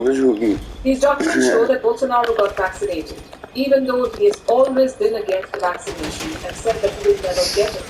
These documents show that Bolsonaro got vaccinated, even though he has always been against the vaccination and said that he will never get it.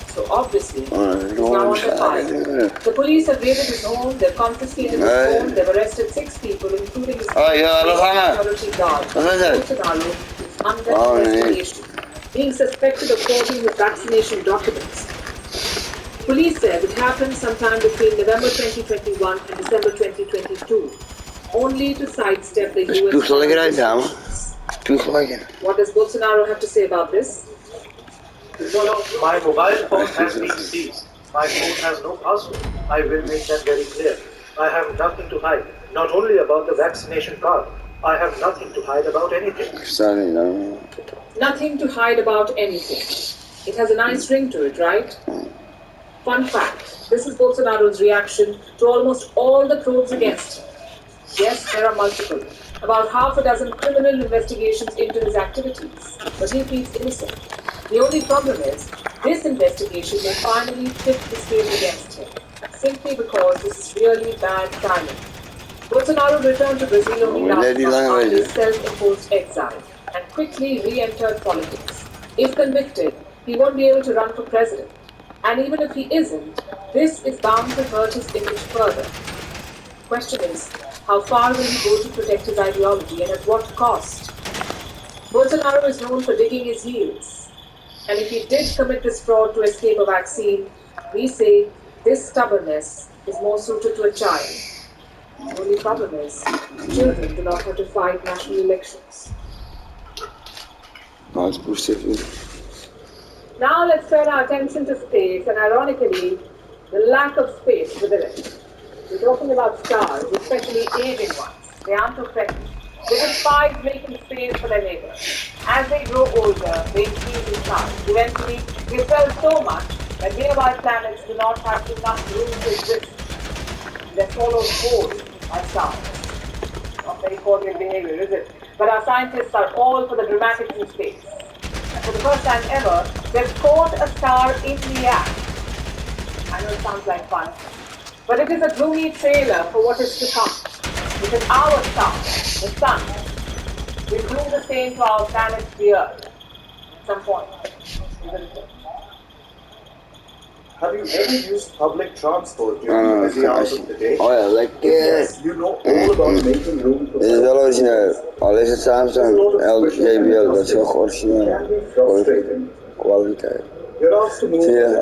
So obviously, he's now under fire. The police have raided his home, they've confiscated his phone, they've arrested 6 people, including his security guard. Bolsonaro is under investigation, being suspected of forging his vaccination documents. Police says it happened sometime between November 2021 and December 2022, only to sidestep the US. What does Bolsonaro have to say about this? My mobile phone has been seized. My phone has no password. I will make that very clear. I have nothing to hide. Not only about the vaccination card. I have nothing to hide about anything. Nothing to hide about anything. It has a nice ring to it, right? Fun fact, this is Bolsonaro's reaction to almost all the probes against him. Yes, there are multiple. About half a dozen criminal investigations into his activities, but he pleads innocent. The only problem is, this investigation may finally tip the scale against him, simply because this is really bad timing. Bolsonaro returned to Brazil only last month after his self-imposed exile, and quickly re-entered politics. If convicted, he won't be able to run for president. And even if he isn't, this is bound to hurt his image further. Question is, how far will he go to protect his ideology and at what cost? Bolsonaro is known for digging his heels. And if he did commit this fraud to escape a vaccine, we say this stubbornness is more suited to a child. The only problem is, children do not have to fight national elections. Now let's turn our attention to space, and ironically, the lack of space within it. We're talking about stars, especially aging ones. They aren't too friendly. They despise making space for their neighbors. As they grow older, they increase in size. Eventually, they swell so much that nearby planets do not have enough room to exist. They're swallowed whole by stars. Not very cordial behavior, is it? But our scientists are all for the dramatics in space. And for the first time ever, they've caught a star in the act. I know it sounds like fun, but it is a gloomy trailer for what is to come. Because our star, the sun, will do the same to our planet, the Earth, at some point. Have you ever used public transport during the busy hours of the day? Yes, you know all about making room for dit is wel origineel. Al is het Samsung JBL, dat is wel origineel. Kwaliteit. You're asked to move here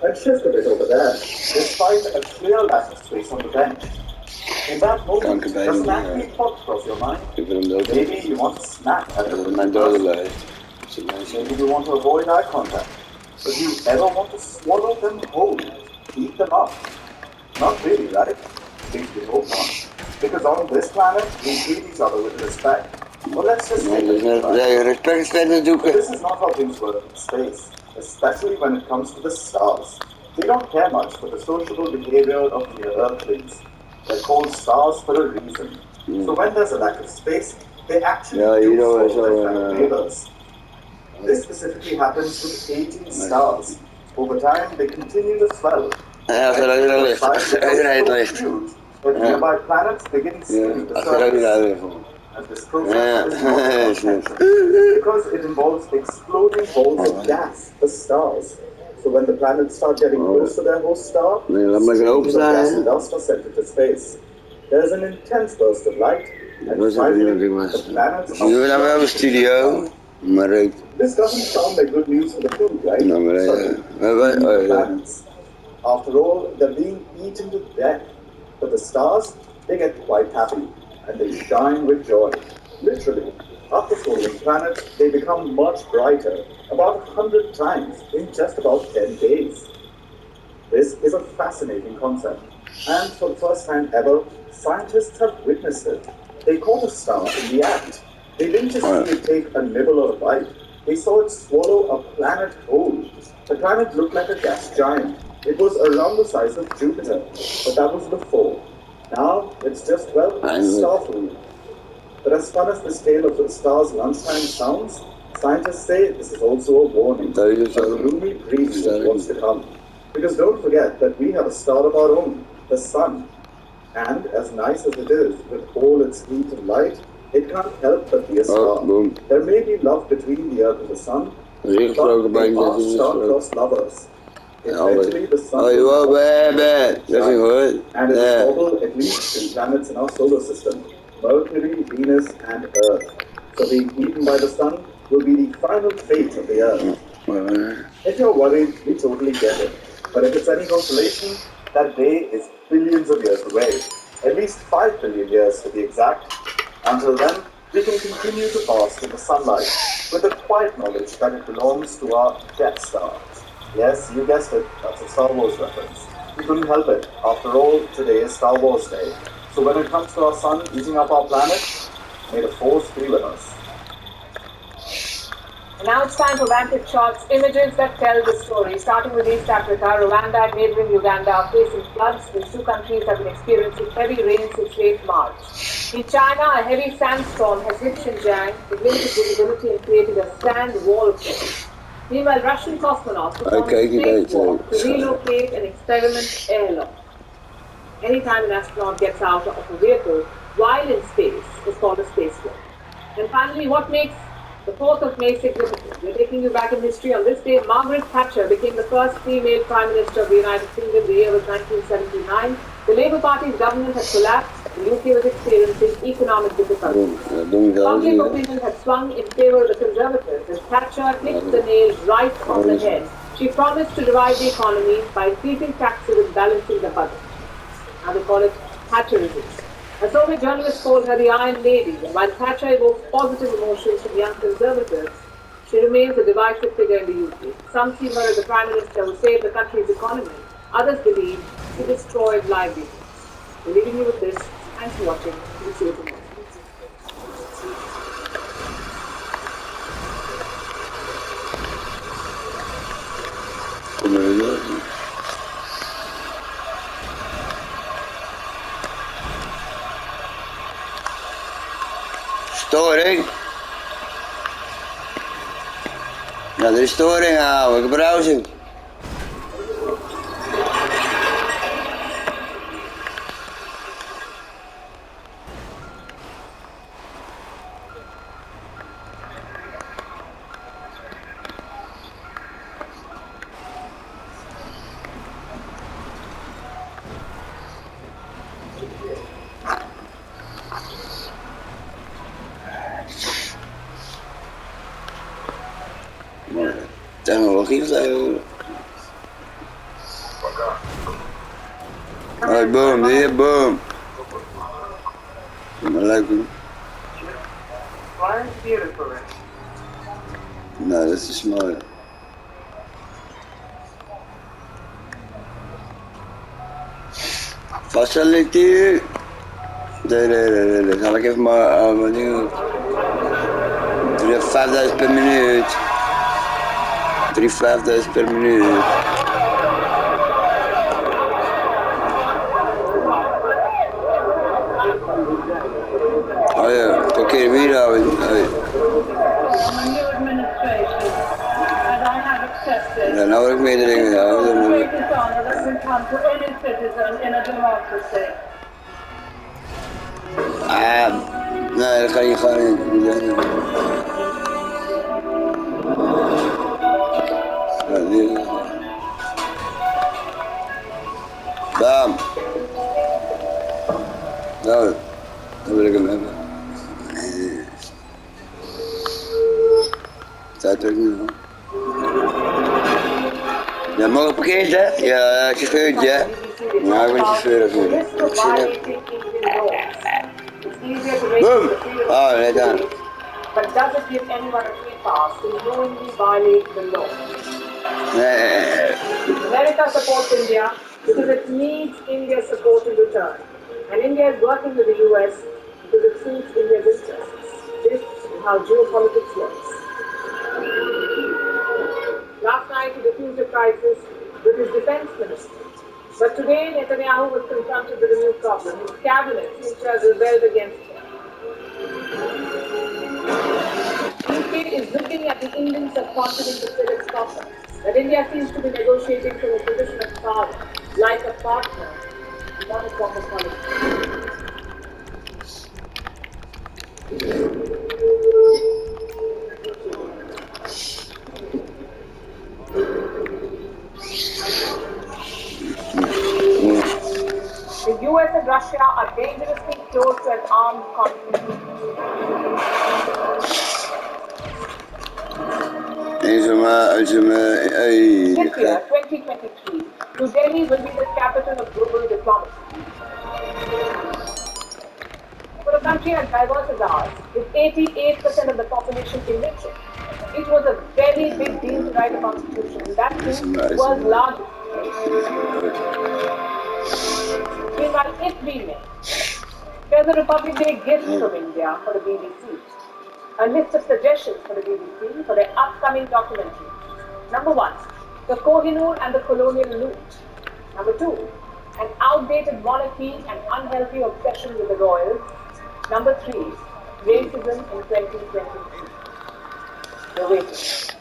and shift a bit over there, despite a clear lack of space on the bench. In that moment, does an angry thought cross your mind? Maybe you want to snap at the person. Maybe you want to avoid eye contact. But do you ever want to swallow them whole, eat them up? Not really, right? Please we hope not. Because on this planet, we treat each other with respect. But let's just say this is not how things work in space, especially when it comes to the stars. They don't care much for the sociable behavior of the Earthlings. They're called stars for a reason. So when there's a lack of space, they actually do swallow their fellow neighbors. This specifically happens with aging stars. Over time, they continue to swell. But nearby planets begin skimming the surface. And this process is not conventional, because it involves exploding balls of gas, the stars. So when the planets start getting close to their host star, streams of gas and dust are sent into space. There's an intense burst of light, and finally, the planets are... This doesn't sound like good news for the food, right? Planets. After all, they're being eaten to death. But the stars, they get quite happy, and they shine with joy. Literally, after swallowing planets, they become much brighter, about 100 times in just about 10 days. This is a fascinating concept, and for the first time ever, scientists have witnessed it. They caught a star in the act. They didn't just see it take a nibble or a bite. They saw it swallow a planet whole. The planet looked like a gas giant. It was around the size of Jupiter, but that was before. Now, it's just, well, star food. But as fun as this tale of the star's lunchtime sounds, scientists say this is also a warning, a gloomy preview of what's to come. Because don't forget that we have a star of our own, the sun. And as nice as it is, with all its heat and light, it can't help but be a star. There may be love between the earth and the sun, but they are star-crossed lovers. Eventually, the sun will shine, and it will bubble at least in planets in our solar system: Mercury, Venus, and Earth. So being eaten by the sun will be the final fate of the Earth. If you're worried, we totally get it. But if it's any consolation, that day is billions of years away. At least 5 billion years to be exact. Until then, we can continue to bask in the sunlight with the quiet knowledge that it belongs to our Death Star. Yes, you guessed it, that's a Star Wars reference. We couldn't help it. After all, today is Star Wars Day. So when it comes to our sun eating up our planet, may the Force be with us. And now it's time for Vantage Shots, images that tell the story. Starting with East Africa, Rwanda and neighboring Uganda are facing floods. These two countries have been experiencing heavy rain since late March. In China, a heavy sandstorm has hit Xinjiang with limited visibility and created a sand wall of fog. Meanwhile, Russian cosmonauts performed a spacewalk to relocate and experiment airlock. Anytime an astronaut gets out of a vehicle while in space is called a spacewalk. And finally, what makes the 4th of May significant? We're taking you back in history. On this day, Margaret Thatcher became the first female Prime Minister of the United Kingdom. The year was 1979. The Labour Party's government had collapsed. The UK was experiencing economic difficulties. Public opinion had swung in favour of the Conservatives as Thatcher hit the nail right on the head. She promised to revive the economy by increasing taxes and balancing the budget. Now they call it Thatcherism. A Soviet journalist called her the Iron Lady, and while Thatcher evokes positive emotions from young conservatives, she remains a divisive figure in the UK. Some see her as a prime minister who saved the country's economy. Others believe she destroyed livelihoods. We're leaving you with this. Thanks for watching. We'll see you tomorrow. Storing. Ja, er is storing houden, browsing. Technologie zijn. Hey, boom, hier, boom. Lekker. Nou, dat is mooi. Facility. Nee. Zal ik even maar wat doen? 5000 per minuut. 5000 per minuut. Oh ja, parkeer weer houden. Ja, nou word ik meer dingen houden. Nee, dat ga je gewoon niet. Bam! Nou, dan wil ik hem hebben. Staat er niet hoor. Ja, mag ik parkeerd hè? Ja, chauffeurtje. Nou, ik ben chauffeur of niet. Ik zie hem. Boom! Oh, net aan. But does it give anyone a free pass to knowingly violate the law? America supports India because it needs India's support in return. And India is working with the US because it suits India's interests. This is how geopolitics works. Last night he diffused a crisis with his defense minister. But today Netanyahu was confronted with a new problem. His cabinet seems to have rebelled against him. UK is looking at the Indian subcontinent to fill its coffers. That India seems to be negotiating from a position of power, like a partner, Not a proper policy. The US and Russia are dangerously close to an armed conflict. This year, 2023, New Delhi will be the capital of global diplomacy. For a country as diverse as ours, with 88% of the population illiterate, it was a very big deal to write a constitution, and that too was large. Meanwhile, if we may, there's a Republic Day gift from India for the BBC. A list of suggestions for the BBC for their upcoming documentary. Number 1, the Kohinoor and the colonial loot. Number 2, an outdated monarchy and unhealthy obsession with the royals. Number 3, racism in 2023. The waiting.